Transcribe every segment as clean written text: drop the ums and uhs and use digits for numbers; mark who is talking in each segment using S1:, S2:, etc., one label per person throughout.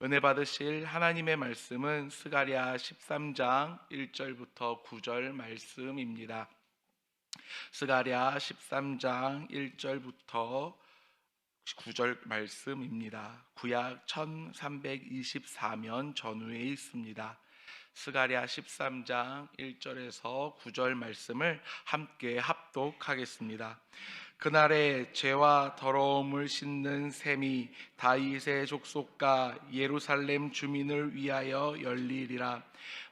S1: 은혜 받으실 하나님의 말씀은 스가랴 13장 1절부터 9절 말씀입니다. 스가랴 13장 1절부터 9절 말씀입니다. 구약 1324년 전후에 있습니다. 스가랴 13장 1절에서 9절 말씀을 함께 합독하겠습니다. 그날에 죄와 더러움을 씻는 셈이 다윗의 족속과 예루살렘 주민을 위하여 열리리라.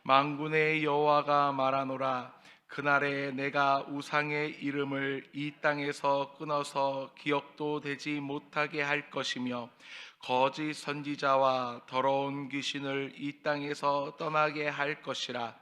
S1: 만군의 여호와가 말하노라. 그날에 내가 우상의 이름을 이 땅에서 끊어서 기억도 되지 못하게 할 것이며 거짓 선지자와 더러운 귀신을 이 땅에서 떠나게 할 것이라.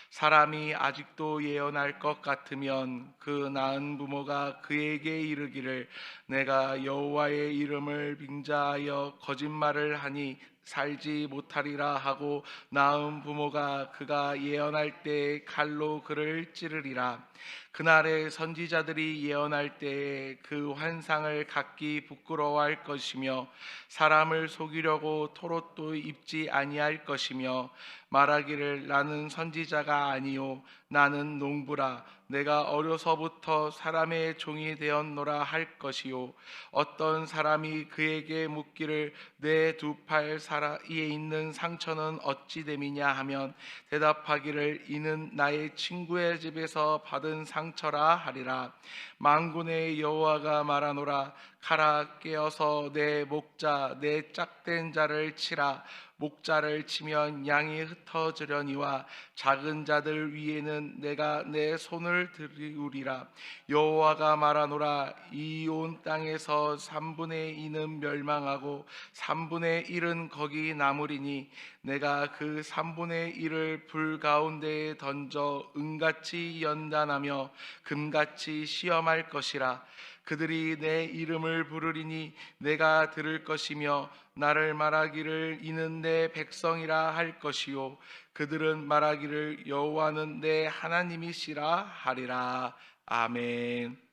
S1: 사람이 아직도 예언할 것 같으면 그 낳은 부모가 그에게 이르기를 내가 여호와의 이름을 빙자하여 거짓말을 하니 살지 못하리라 하고 낳은 부모가 그가 예언할 때 칼로 그를 찌르리라. 그날에 선지자들이 예언할 때에 그 환상을 갖기 부끄러워할 것이며 사람을 속이려고 토롯도 입지 아니할 것이며 말하기를 나는 선지자가 아니요 나는 농부라 내가 어려서부터 사람의 종이 되었노라 할 것이요 어떤 사람이 그에게 묻기를 내 두 팔 사이에 있는 상처는 어찌 됨이냐 하면 대답하기를 이는 나의 친구의 집에서 받은 상처라 하리라. 만군의 여호와가 말하노라. 가라 깨어서 내 목자 내 짝된 자를 치라. 목자를 치면 양이 흩어지려니와 작은 자들 위에는 내가 내 손을 들이우리라. 여호와가 말하노라. 이 온 땅에서 3분의 2는 멸망하고 3분의 1은 거기 남으리니 내가 그 3분의 1을 불 가운데에 던져 은같이 연단하며 금같이 시험할 것이라. 그들이 내 이름을 부르리니 내가 들을 것이며 나를 말하기를 이는 내 백성이라 할 것이요 그들은 말하기를 여호와는 내 하나님이시라 하리라. 아멘.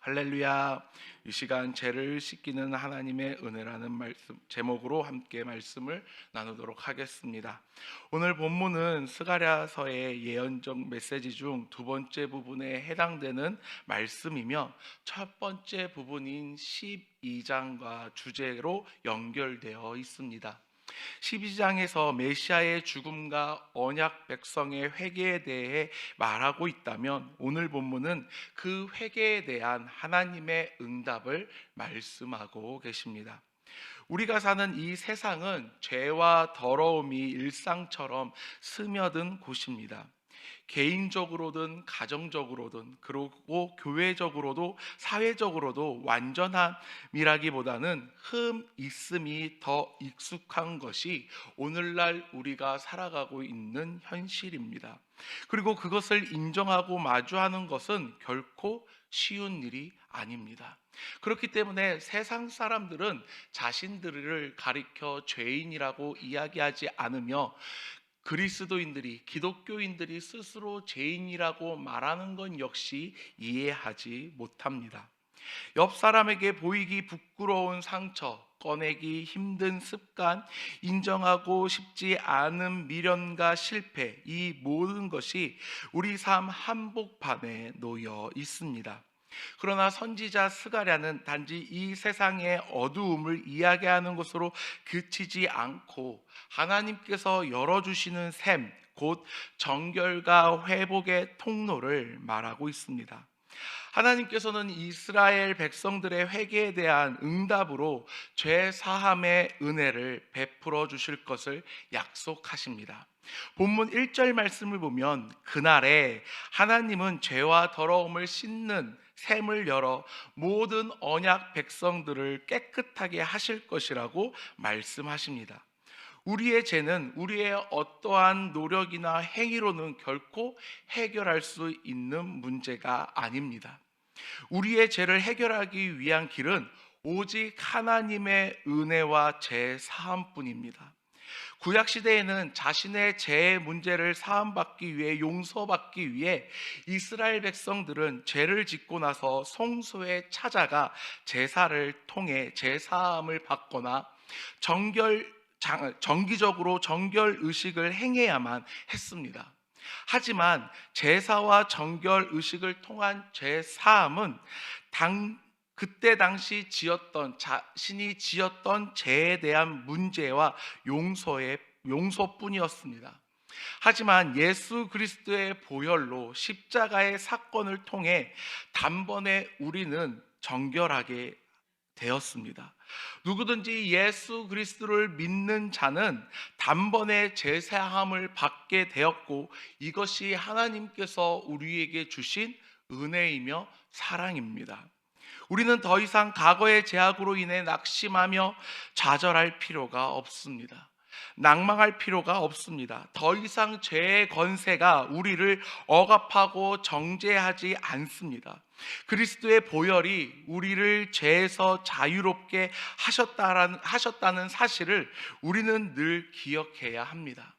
S1: 할렐루야. 이 시간 죄를 씻기는 하나님의 은혜라는 말씀 제목으로 함께 말씀을 나누도록 하겠습니다. 오늘 본문은 스가랴서의 예언적 메시지 중 두 번째 부분에 해당되는 말씀이며 첫 번째 부분인 12장과 주제로 연결되어 있습니다. 12장에서 메시아의 죽음과 언약 백성의 회개에 대해 말하고 있다면 오늘 본문은 그 회개에 대한 하나님의 응답을 말씀하고 계십니다. 우리가 사는 이 세상은 죄와 더러움이 일상처럼 스며든 곳입니다. 개인적으로든 가정적으로든 그리고 교회적으로도 사회적으로도 완전함이라기보다는 흠 있음이 더 익숙한 것이 오늘날 우리가 살아가고 있는 현실입니다. 그리고 그것을 인정하고 마주하는 것은 결코 쉬운 일이 아닙니다. 그렇기 때문에 세상 사람들은 자신들을 가리켜 죄인이라고 이야기하지 않으며 그리스도인들이 기독교인들이 스스로 죄인이라고 말하는 건 역시 이해하지 못합니다. 옆 사람에게 보이기 부끄러운 상처, 꺼내기 힘든 습관, 인정하고 싶지 않은 미련과 실패, 이 모든 것이 우리 삶 한복판에 놓여 있습니다. 그러나 선지자 스가랴는 단지 이 세상의 어두움을 이야기하는 것으로 그치지 않고 하나님께서 열어주시는 샘, 곧 정결과 회복의 통로를 말하고 있습니다. 하나님께서는 이스라엘 백성들의 회개에 대한 응답으로 죄 사함의 은혜를 베풀어 주실 것을 약속하십니다. 본문 1절 말씀을 보면 그날에 하나님은 죄와 더러움을 씻는 샘을 열어 모든 언약 백성들을 깨끗하게 하실 것이라고 말씀하십니다. 우리의 죄는 우리의 어떠한 노력이나 행위로는 결코 해결할 수 있는 문제가 아닙니다. 우리의 죄를 해결하기 위한 길은 오직 하나님의 은혜와 죄 사함뿐입니다. 구약 시대에는 자신의 죄의 문제를 사함받기 위해 용서받기 위해 이스라엘 백성들은 죄를 짓고 나서 성소에 찾아가 제사를 통해 죄 사함을 받거나 정결 정기적으로 정결 의식을 행해야만 했습니다. 하지만 제사와 정결 의식을 통한 죄사함은 그때 당시 자신이 지었던 죄에 대한 문제와 용서뿐이었습니다. 하지만 예수 그리스도의 보혈로 십자가의 사건을 통해 단번에 우리는 정결하게 되었습니다. 누구든지 예수 그리스도를 믿는 자는 단번에 제사함을 받게 되었고, 이것이 하나님께서 우리에게 주신 은혜이며 사랑입니다. 우리는 더 이상 과거의 죄악으로 인해 낙심하며 좌절할 필요가 없습니다. 낭망할 필요가 없습니다. 더 이상 죄의 건세가 우리를 억압하고 정죄하지 않습니다. 그리스도의 보혈이 우리를 죄에서 자유롭게 하셨다는 사실을 우리는 늘 기억해야 합니다.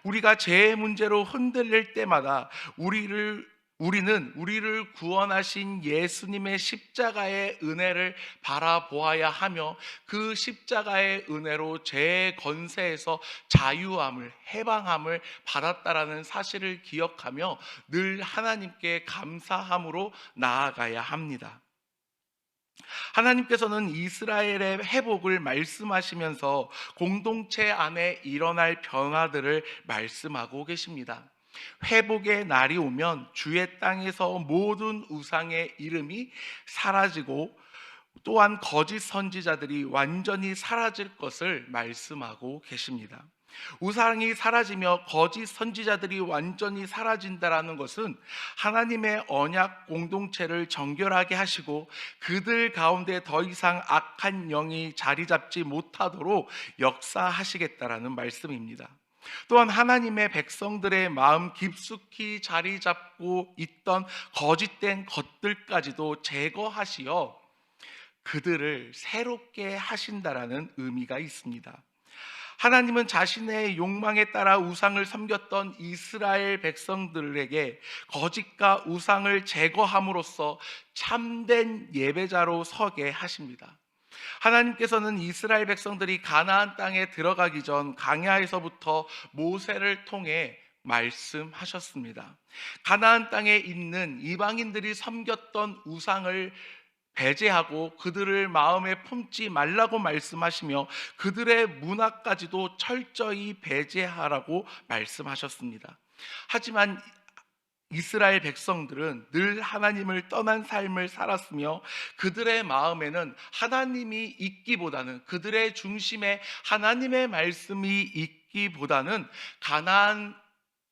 S1: 우리가 죄의 문제로 흔들릴 때마다 우리는 우리를 구원하신 예수님의 십자가의 은혜를 바라보아야 하며, 그 십자가의 은혜로 죄의 건세에서 자유함을, 해방함을 받았다라는 사실을 기억하며 늘 하나님께 감사함으로 나아가야 합니다. 하나님께서는 이스라엘의 회복을 말씀하시면서 공동체 안에 일어날 변화들을 말씀하고 계십니다. 회복의 날이 오면 주의 땅에서 모든 우상의 이름이 사라지고, 또한 거짓 선지자들이 완전히 사라질 것을 말씀하고 계십니다. 우상이 사라지며 거짓 선지자들이 완전히 사라진다라는 것은 하나님의 언약 공동체를 정결하게 하시고 그들 가운데 더 이상 악한 영이 자리 잡지 못하도록 역사하시겠다라는 말씀입니다. 또한 하나님의 백성들의 마음 깊숙이 자리 잡고 있던 거짓된 것들까지도 제거하시어 그들을 새롭게 하신다라는 의미가 있습니다. 하나님은 자신의 욕망에 따라 우상을 섬겼던 이스라엘 백성들에게 거짓과 우상을 제거함으로써 참된 예배자로 서게 하십니다. 하나님께서는 이스라엘 백성들이 가나안 땅에 들어가기 전 광야에서부터 모세를 통해 말씀하셨습니다. 가나안 땅에 있는 이방인들이 섬겼던 우상을 배제하고 그들을 마음에 품지 말라고 말씀하시며 그들의 문화까지도 철저히 배제하라고 말씀하셨습니다. 하지만 이스라엘 백성들은 늘 하나님을 떠난 삶을 살았으며 그들의 마음에는 하나님이 있기보다는, 그들의 중심에 하나님의 말씀이 있기보다는 가나안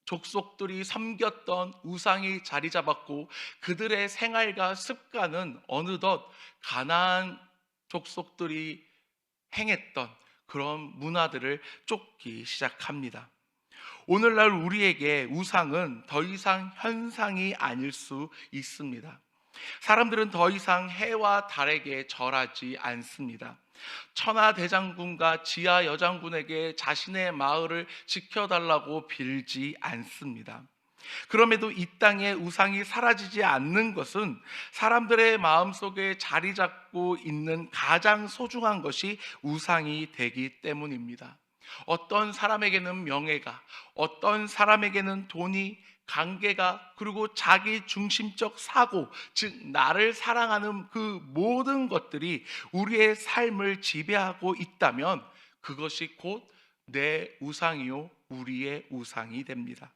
S1: 족속들이 섬겼던 우상이 자리 잡았고, 그들의 생활과 습관은 어느덧 가나안 족속들이 행했던 그런 문화들을 쫓기 시작합니다. 오늘날 우리에게 우상은 더 이상 현상이 아닐 수 있습니다. 사람들은 더 이상 해와 달에게 절하지 않습니다. 천하대장군과 지하여장군에게 자신의 마을을 지켜달라고 빌지 않습니다. 그럼에도 이 땅에 우상이 사라지지 않는 것은 사람들의 마음속에 자리 잡고 있는 가장 소중한 것이 우상이 되기 때문입니다. 어떤 사람에게는 명예가, 어떤 사람에게는 돈이, 관계가, 그리고 자기 중심적 사고, 즉 나를 사랑하는 그 모든 것들이 우리의 삶을 지배하고 있다면 그것이 곧 내 우상이요 우리의 우상이 됩니다.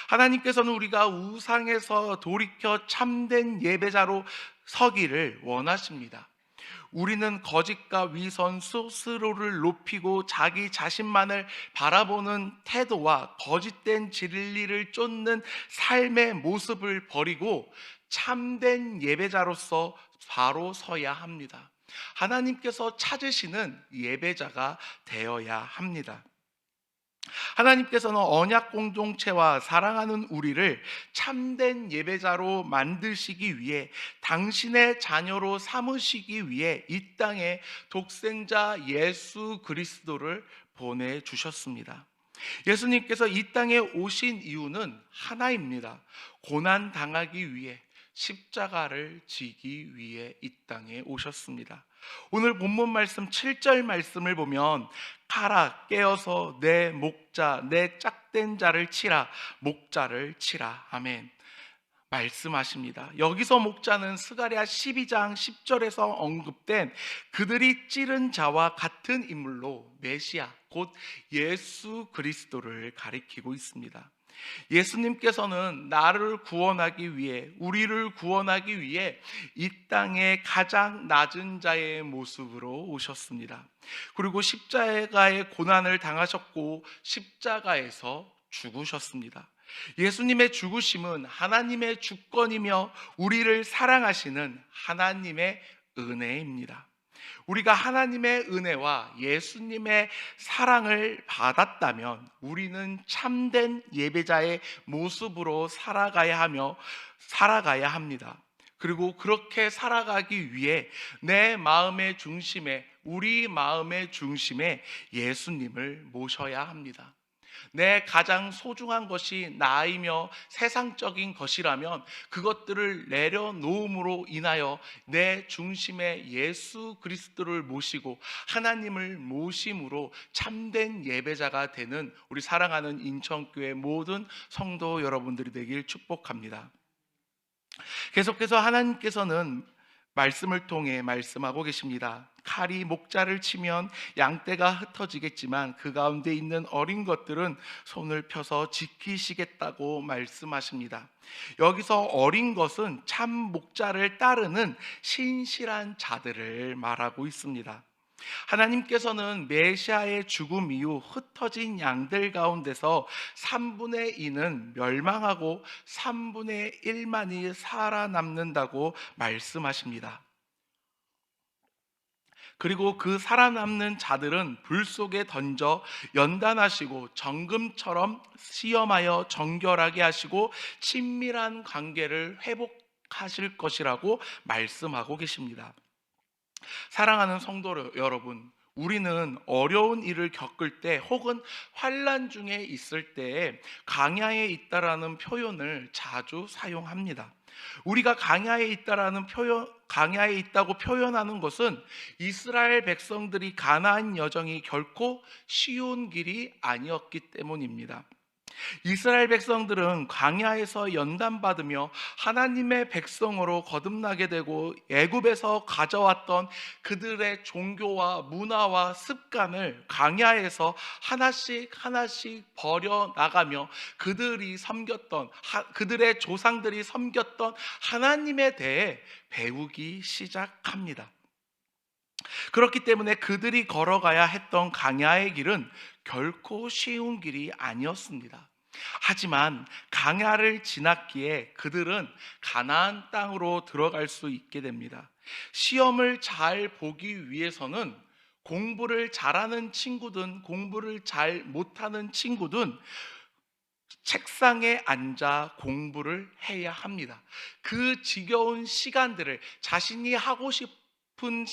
S1: 하나님께서는 우리가 우상에서 돌이켜 참된 예배자로 서기를 원하십니다. 우리는 거짓과 위선 스스로를 높이고 자기 자신만을 바라보는 태도와 거짓된 진리를 쫓는 삶의 모습을 버리고 참된 예배자로서 바로 서야 합니다. 하나님께서 찾으시는 예배자가 되어야 합니다. 하나님께서는 언약 공동체와 사랑하는 우리를 참된 예배자로 만드시기 위해, 당신의 자녀로 삼으시기 위해 이 땅에 독생자 예수 그리스도를 보내주셨습니다. 예수님께서 이 땅에 오신 이유는 하나입니다. 고난 당하기 위해, 십자가를 지기 위해 이 땅에 오셨습니다. 오늘 본문 말씀 7절 말씀을 보면 가라 깨어서 내 목자 내 짝된 자를 치라 목자를 치라 아멘 말씀하십니다. 여기서 목자는 스가랴 12장 10절에서 언급된 그들이 찌른 자와 같은 인물로 메시아 곧 예수 그리스도를 가리키고 있습니다. 예수님께서는 나를 구원하기 위해 우리를 구원하기 위해 이 땅에 가장 낮은 자의 모습으로 오셨습니다. 그리고 십자가의 고난을 당하셨고 십자가에서 죽으셨습니다. 예수님의 죽으심은 하나님의 주권이며 우리를 사랑하시는 하나님의 은혜입니다. 우리가 하나님의 은혜와 예수님의 사랑을 받았다면 우리는 참된 예배자의 모습으로 살아가야 합니다. 그리고 그렇게 살아가기 위해 내 마음의 중심에 우리 마음의 중심에 예수님을 모셔야 합니다. 내 가장 소중한 것이 나이며 세상적인 것이라면 그것들을 내려놓음으로 인하여 내 중심에 예수 그리스도를 모시고 하나님을 모심으로 참된 예배자가 되는 우리 사랑하는 인천교회 모든 성도 여러분들이 되길 축복합니다. 계속해서 하나님께서는 말씀을 통해 말씀하고 계십니다. 칼이 목자를 치면 양떼가 흩어지겠지만 그 가운데 있는 어린 것들은 손을 펴서 지키시겠다고 말씀하십니다. 여기서 어린 것은 참 목자를 따르는 신실한 자들을 말하고 있습니다. 하나님께서는 메시아의 죽음 이후 흩어진 양들 가운데서 3분의 2는 멸망하고 3분의 1만이 살아남는다고 말씀하십니다. 그리고 그 살아남는 자들은 불 속에 던져 연단하시고 정금처럼 시험하여 정결하게 하시고 친밀한 관계를 회복하실 것이라고 말씀하고 계십니다. 사랑하는 성도 여러분, 우리는 어려운 일을 겪을 때 혹은 환난 중에 있을 때에 강야에 있다라는 표현을 자주 사용합니다. 우리가 강야에 있다고 표현하는 것은 이스라엘 백성들이 가나안 여정이 결코 쉬운 길이 아니었기 때문입니다. 이스라엘 백성들은 광야에서 연단받으며 하나님의 백성으로 거듭나게 되고 애굽에서 가져왔던 그들의 종교와 문화와 습관을 광야에서 하나씩 버려나가며 그들의 조상들이 섬겼던 하나님에 대해 배우기 시작합니다. 그렇기 때문에 그들이 걸어가야 했던 광야의 길은 결코 쉬운 길이 아니었습니다. 하지만 광야를 지났기에 그들은 가나안 땅으로 들어갈 수 있게 됩니다. 시험을 잘 보기 위해서는 공부를 잘하는 친구든 공부를 잘 못하는 친구든 책상에 앉아 공부를 해야 합니다. 그 지겨운 시간들을 자신이 하고 싶은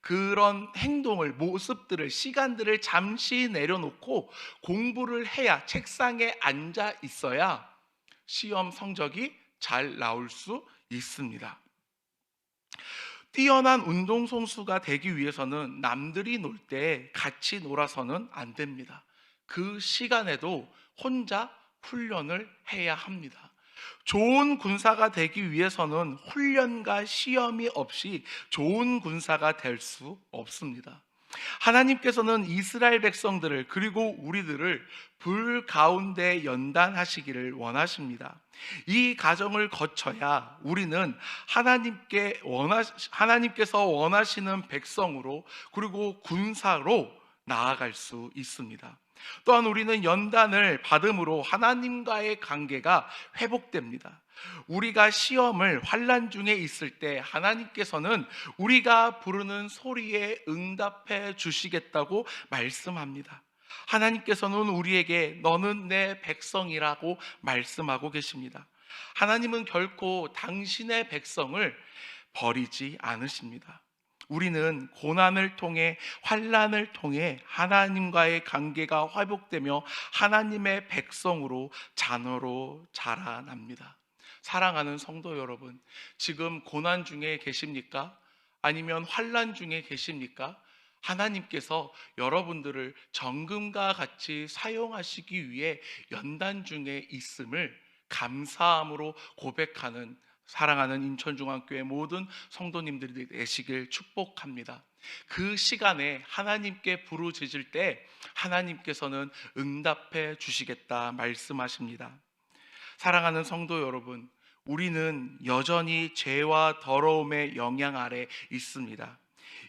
S1: 그런 행동을, 모습들을, 시간들을 잠시 내려놓고 공부를 해야, 책상에 앉아 있어야 시험 성적이 잘 나올 수 있습니다. 뛰어난 운동선수가 되기 위해서는 남들이 놀 때 같이 놀아서는 안 됩니다. 그 시간에도 혼자 훈련을 해야 합니다. 좋은 군사가 되기 위해서는 훈련과 시험이 없이 좋은 군사가 될 수 없습니다. 하나님께서는 이스라엘 백성들을 그리고 우리들을 불 가운데 연단하시기를 원하십니다. 이 과정을 거쳐야 우리는 하나님께서 원하시는 백성으로 그리고 군사로 나아갈 수 있습니다. 또한 우리는 연단을 받음으로 하나님과의 관계가 회복됩니다. 우리가 시험을 환난 중에 있을 때 하나님께서는 우리가 부르는 소리에 응답해 주시겠다고 말씀합니다. 하나님께서는 우리에게 너는 내 백성이라고 말씀하고 계십니다. 하나님은 결코 당신의 백성을 버리지 않으십니다. 우리는 고난을 통해 환난을 통해 하나님과의 관계가 회복되며 하나님의 백성으로 자녀로 자라납니다. 사랑하는 성도 여러분, 지금 고난 중에 계십니까? 아니면 환난 중에 계십니까? 하나님께서 여러분들을 정금과 같이 사용하시기 위해 연단 중에 있음을 감사함으로 고백하는 사랑하는 인천중앙교회 모든 성도님들이 되시길 축복합니다. 그 시간에 하나님께 부르짖을 때 하나님께서는 응답해 주시겠다 말씀하십니다. 사랑하는 성도 여러분, 우리는 여전히 죄와 더러움의 영향 아래 있습니다.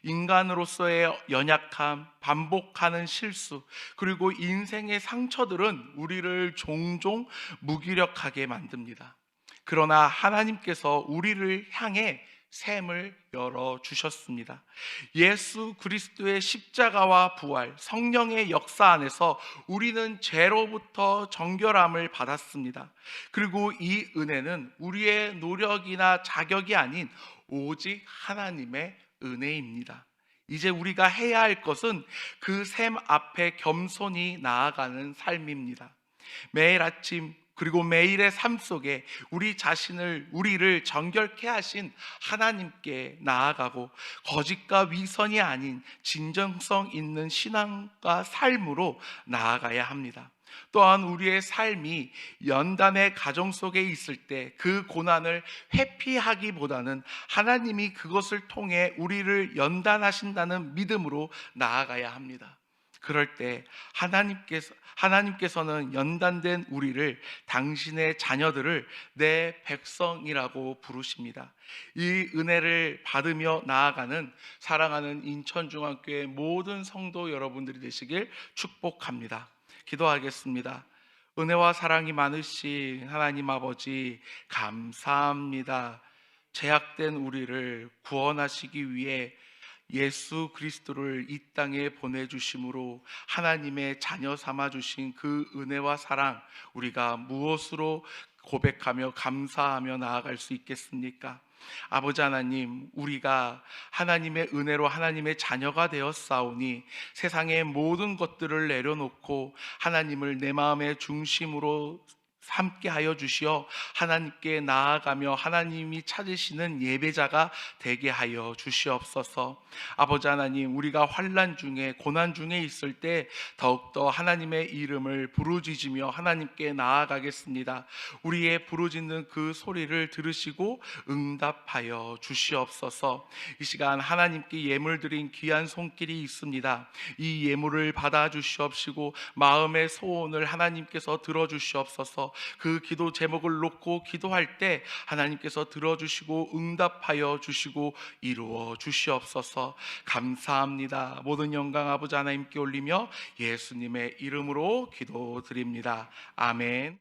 S1: 인간으로서의 연약함, 반복하는 실수, 그리고 인생의 상처들은 우리를 종종 무기력하게 만듭니다. 그러나 하나님께서 우리를 향해 샘을 열어 주셨습니다. 예수 그리스도의 십자가와 부활, 성령의 역사 안에서 우리는 죄로부터 정결함을 받았습니다. 그리고 이 은혜는 우리의 노력이나 자격이 아닌 오직 하나님의 은혜입니다. 이제 우리가 해야 할 것은 그 샘 앞에 겸손히 나아가는 삶입니다. 매일 아침 그리고 매일의 삶 속에 우리를 정결케 하신 하나님께 나아가고 거짓과 위선이 아닌 진정성 있는 신앙과 삶으로 나아가야 합니다. 또한 우리의 삶이 연단의 가정 속에 있을 때 그 고난을 회피하기보다는 하나님이 그것을 통해 우리를 연단하신다는 믿음으로 나아가야 합니다. 그럴 때 하나님께서는 연단된 우리를 당신의 자녀들을 내 백성이라고 부르십니다. 이 은혜를 받으며 나아가는 사랑하는 인천중앙교회 모든 성도 여러분들이 되시길 축복합니다. 기도하겠습니다. 은혜와 사랑이 많으신 하나님 아버지, 감사합니다. 죄악된 우리를 구원하시기 위해 예수 그리스도를 이 땅에 보내주심으로 하나님의 자녀 삼아주신 그 은혜와 사랑, 우리가 무엇으로 고백하며 감사하며 나아갈 수 있겠습니까? 아버지 하나님, 우리가 하나님의 은혜로 하나님의 자녀가 되었사오니 세상의 모든 것들을 내려놓고 하나님을 내 마음의 중심으로 함께 하여 주시어 하나님께 나아가며 하나님이 찾으시는 예배자가 되게 하여 주시옵소서. 아버지 하나님, 우리가 환난 중에 고난 중에 있을 때 더욱더 하나님의 이름을 부르짖으며 하나님께 나아가겠습니다. 우리의 부르짖는 그 소리를 들으시고 응답하여 주시옵소서. 이 시간 하나님께 예물 드린 귀한 손길이 있습니다. 이 예물을 받아 주시옵시고 마음의 소원을 하나님께서 들어주시옵소서. 그 기도 제목을 놓고 기도할 때 하나님께서 들어주시고 응답하여 주시고 이루어 주시옵소서. 감사합니다. 모든 영광 아버지 하나님께 올리며 예수님의 이름으로 기도드립니다. 아멘.